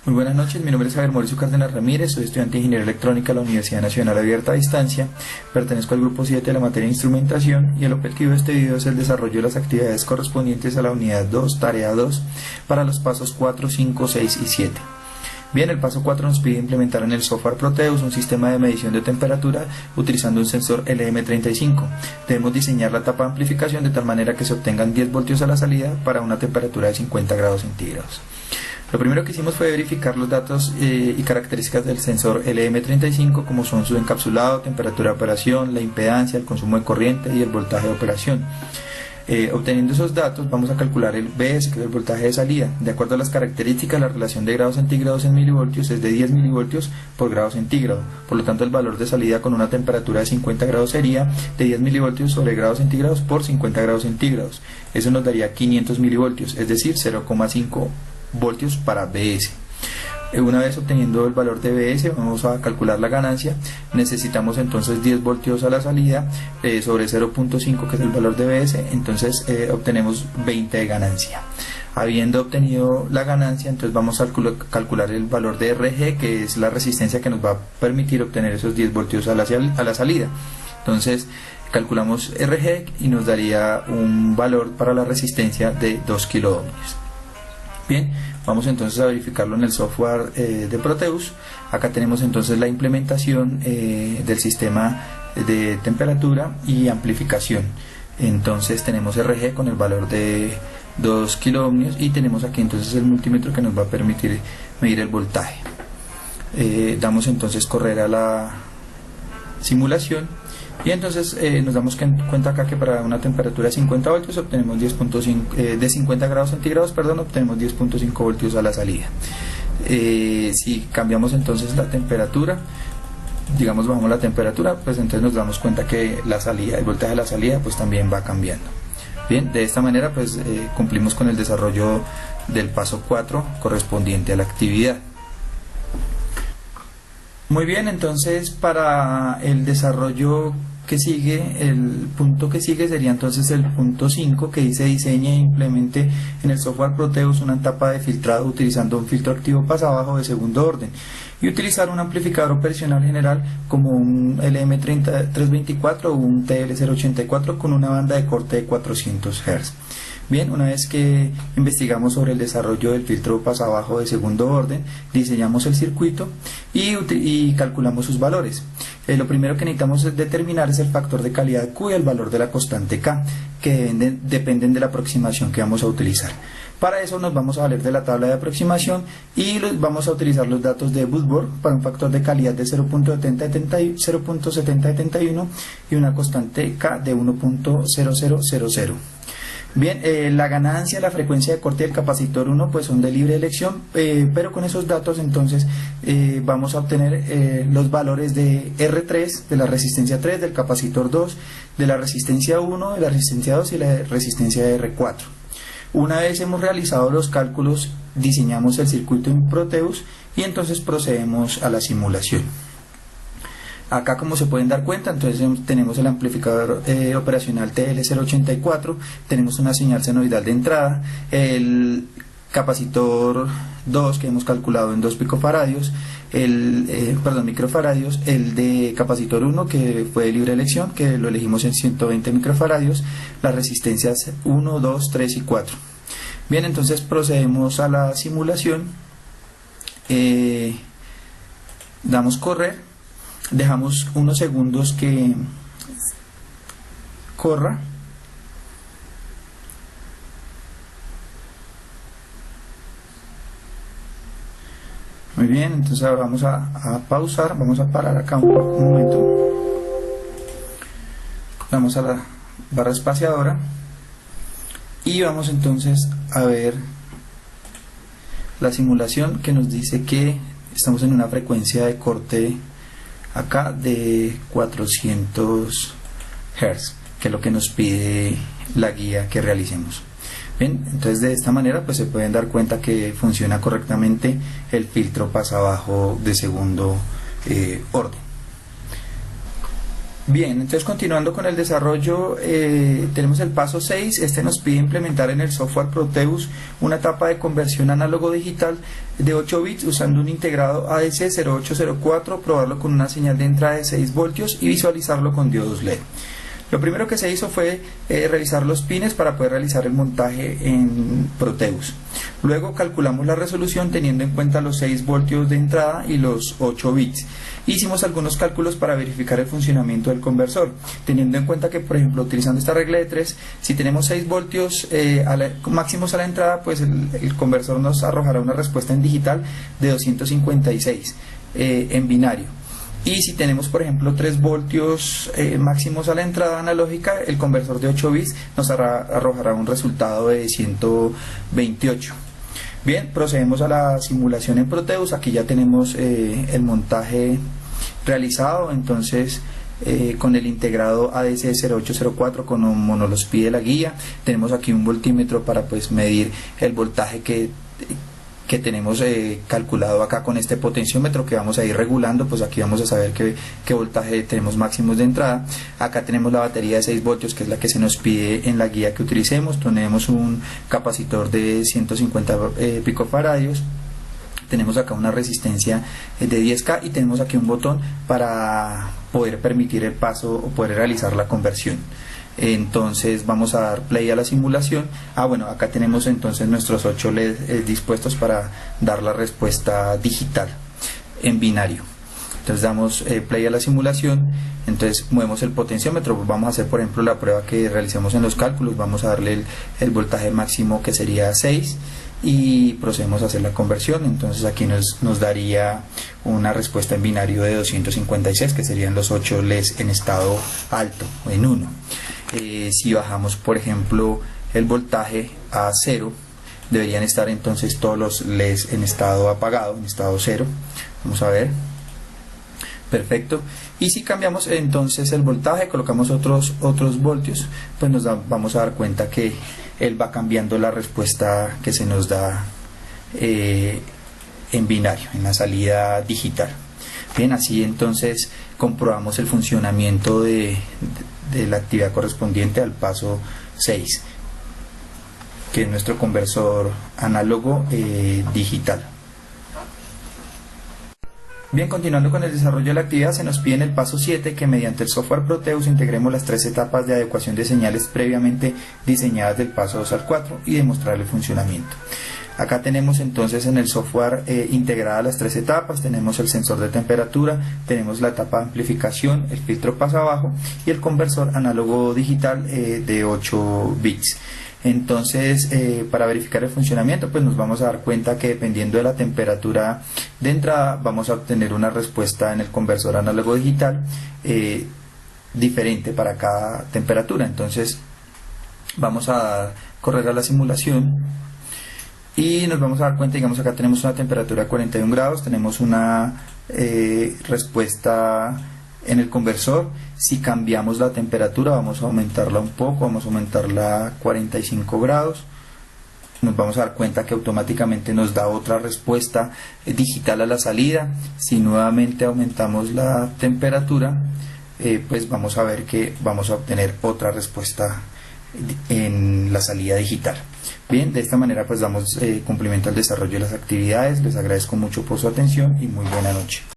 Muy buenas noches, mi nombre es Javier Mauricio Cárdenas Ramírez, soy estudiante de Ingeniería Electrónica de la Universidad Nacional Abierta a Distancia, pertenezco al grupo 7 de la materia de Instrumentación y el objetivo de este video es el desarrollo de las actividades correspondientes a la unidad 2, tarea 2, para los pasos 4, 5, 6 y 7. Bien, el paso 4 nos pide implementar en el software Proteus un sistema de medición de temperatura utilizando un sensor LM35. Debemos diseñar la tapa de amplificación de tal manera que se obtengan 10 voltios a la salida para una temperatura de 50 grados centígrados. Lo primero que hicimos fue verificar los datos y características del sensor LM35, como son su encapsulado, temperatura de operación, la impedancia, el consumo de corriente y el voltaje de operación. Obteniendo esos datos vamos a calcular el BS, que es el voltaje de salida. De acuerdo a las características, la relación de grados centígrados en milivoltios es de 10 milivoltios por grado centígrado. Por lo tanto, el valor de salida con una temperatura de 50 grados sería de 10 milivoltios sobre grados centígrados por 50 grados centígrados. Eso nos daría 500 milivoltios, es decir, 0,5 voltios para BS. Una vez obteniendo el valor de BS, vamos a calcular la ganancia. Necesitamos entonces 10 voltios a la salida sobre 0.5, que es el valor de BS, entonces obtenemos 20 de ganancia. Habiendo obtenido la ganancia, entonces vamos a calcular el valor de RG, que es la resistencia que nos va a permitir obtener esos 10 voltios a la salida. Entonces calculamos RG y nos daría un valor para la resistencia de 2 kiloohmios. Bien, vamos entonces a verificarlo en el software de Proteus. Acá tenemos entonces la implementación del sistema de temperatura y amplificación. Entonces tenemos RG con el valor de 2 kiloohmios y tenemos aquí entonces el multímetro que nos va a permitir medir el voltaje. Damos entonces correr a la simulación. Y entonces nos damos cuenta acá que para una temperatura de 50 voltios obtenemos 10.5 de 50 grados centígrados, obtenemos 10.5 voltios a la salida. Si cambiamos entonces la temperatura, digamos bajamos la temperatura, pues entonces nos damos cuenta que la salida, el voltaje de la salida pues también va cambiando. Bien, de esta manera pues cumplimos con el desarrollo del paso 4 correspondiente a la actividad. Muy bien, entonces para el desarrollo que sigue, el punto que sigue sería entonces el punto 5, que dice diseñe e implemente en el software Proteus una tapa de filtrado utilizando un filtro activo pasabajo de segundo orden y utilizar un amplificador operacional general como un LM324 o un TL084 con una banda de corte de 400 Hz. Bien, una vez que investigamos sobre el desarrollo del filtro pasabajo de segundo orden, diseñamos el circuito y calculamos sus valores. Lo primero que necesitamos determinar es el factor de calidad Q y el valor de la constante K, que dependen de la aproximación que vamos a utilizar. Para eso nos vamos a valer de la tabla de aproximación y vamos a utilizar los datos de Woodward para un factor de calidad de 0.7071 y una constante K de 1.0000. Bien, la ganancia, la frecuencia de corte del capacitor 1 pues son de libre elección, pero con esos datos entonces vamos a obtener los valores de R3, de la resistencia 3, del capacitor 2, de la resistencia 1, de la resistencia 2 y la resistencia de R4. Una vez hemos realizado los cálculos, diseñamos el circuito en Proteus y entonces procedemos a la simulación. Acá, como se pueden dar cuenta, entonces tenemos el amplificador operacional TL084, tenemos una señal senoidal de entrada, el capacitor 2 que hemos calculado en 2 picofaradios, microfaradios, el de capacitor 1 que fue de libre elección, que lo elegimos en 120 microfaradios, las resistencias 1, 2, 3 y 4. Bien, entonces procedemos a la simulación, damos correr. Dejamos unos segundos que corra. Muy bien, entonces ahora vamos a pausar, vamos a parar acá un momento. Vamos a la barra espaciadora y vamos entonces a ver la simulación que nos dice que estamos en una frecuencia de corte acá de 400 Hz, que es lo que nos pide la guía que realicemos. Bien, entonces de esta manera pues se pueden dar cuenta que funciona correctamente el filtro pasabajo de segundo orden. Bien, entonces continuando con el desarrollo, tenemos el paso 6. Este nos pide implementar en el software Proteus una etapa de conversión análogo-digital de 8 bits usando un integrado ADC 0804, probarlo con una señal de entrada de 6 voltios y visualizarlo con diodos LED. Lo primero que se hizo fue revisar los pines para poder realizar el montaje en Proteus. Luego calculamos la resolución teniendo en cuenta los 6 voltios de entrada y los 8 bits. Hicimos algunos cálculos para verificar el funcionamiento del conversor, teniendo en cuenta que, por ejemplo, utilizando esta regla de 3, si tenemos 6 voltios máximos a la entrada, pues el conversor nos arrojará una respuesta en digital de 256 en binario. Y si tenemos, por ejemplo, 3 voltios máximos a la entrada analógica, el conversor de 8 bits nos arrojará un resultado de 128. Bien, procedemos a la simulación en Proteus. Aquí ya tenemos el montaje realizado, entonces con el integrado ADC 0804 como nos los pide la guía. Tenemos aquí un voltímetro para pues medir el voltaje que tenemos calculado acá con este potenciómetro que vamos a ir regulando. Pues aquí vamos a saber qué voltaje tenemos máximos de entrada. Acá tenemos la batería de 6 voltios, que es la que se nos pide en la guía que utilicemos. Tenemos un capacitor de 150 picofaradios. Tenemos acá una resistencia de 10K y tenemos aquí un botón para poder permitir el paso o poder realizar la conversión. Entonces vamos a dar play a la simulación. Bueno, acá tenemos entonces nuestros 8 LED dispuestos para dar la respuesta digital en binario. Entonces damos play a la simulación. Entonces movemos el potenciómetro. Vamos a hacer, por ejemplo, la prueba que realizamos en los cálculos. Vamos a darle el voltaje máximo, que sería 6, y procedemos a hacer la conversión. Entonces aquí nos daría una respuesta en binario de 256, que serían los 8 LEDs en estado alto, en 1. Si bajamos, por ejemplo, el voltaje a 0, deberían estar entonces todos los LEDs en estado apagado, en estado 0. Vamos a ver. Perfecto. Y si cambiamos entonces el voltaje, colocamos otros voltios, pues vamos a dar cuenta que él va cambiando la respuesta que se nos da en binario, en la salida digital. Bien, así entonces comprobamos el funcionamiento de la actividad correspondiente al paso 6, que es nuestro conversor análogo digital. Bien, continuando con el desarrollo de la actividad, se nos pide en el paso 7 que mediante el software Proteus integremos las 3 etapas de adecuación de señales previamente diseñadas del paso 2 al 4 y demostrar el funcionamiento. Acá tenemos entonces en el software integradas las 3 etapas. Tenemos el sensor de temperatura, tenemos la etapa de amplificación, el filtro pasabajo y el conversor análogo digital de 8 bits. Entonces, para verificar el funcionamiento, pues nos vamos a dar cuenta que dependiendo de la temperatura de entrada, vamos a obtener una respuesta en el conversor análogo digital diferente para cada temperatura. Entonces, vamos a correr a la simulación y nos vamos a dar cuenta, digamos, acá tenemos una temperatura de 41 grados, tenemos una respuesta en el conversor. Si cambiamos la temperatura, vamos a aumentarla un poco, vamos a aumentarla a 45 grados, nos vamos a dar cuenta que automáticamente nos da otra respuesta digital a la salida. Si nuevamente aumentamos la temperatura, pues vamos a ver que vamos a obtener otra respuesta en la salida digital. Bien, de esta manera pues damos cumplimiento al desarrollo de las actividades. Les agradezco mucho por su atención y muy buena noche.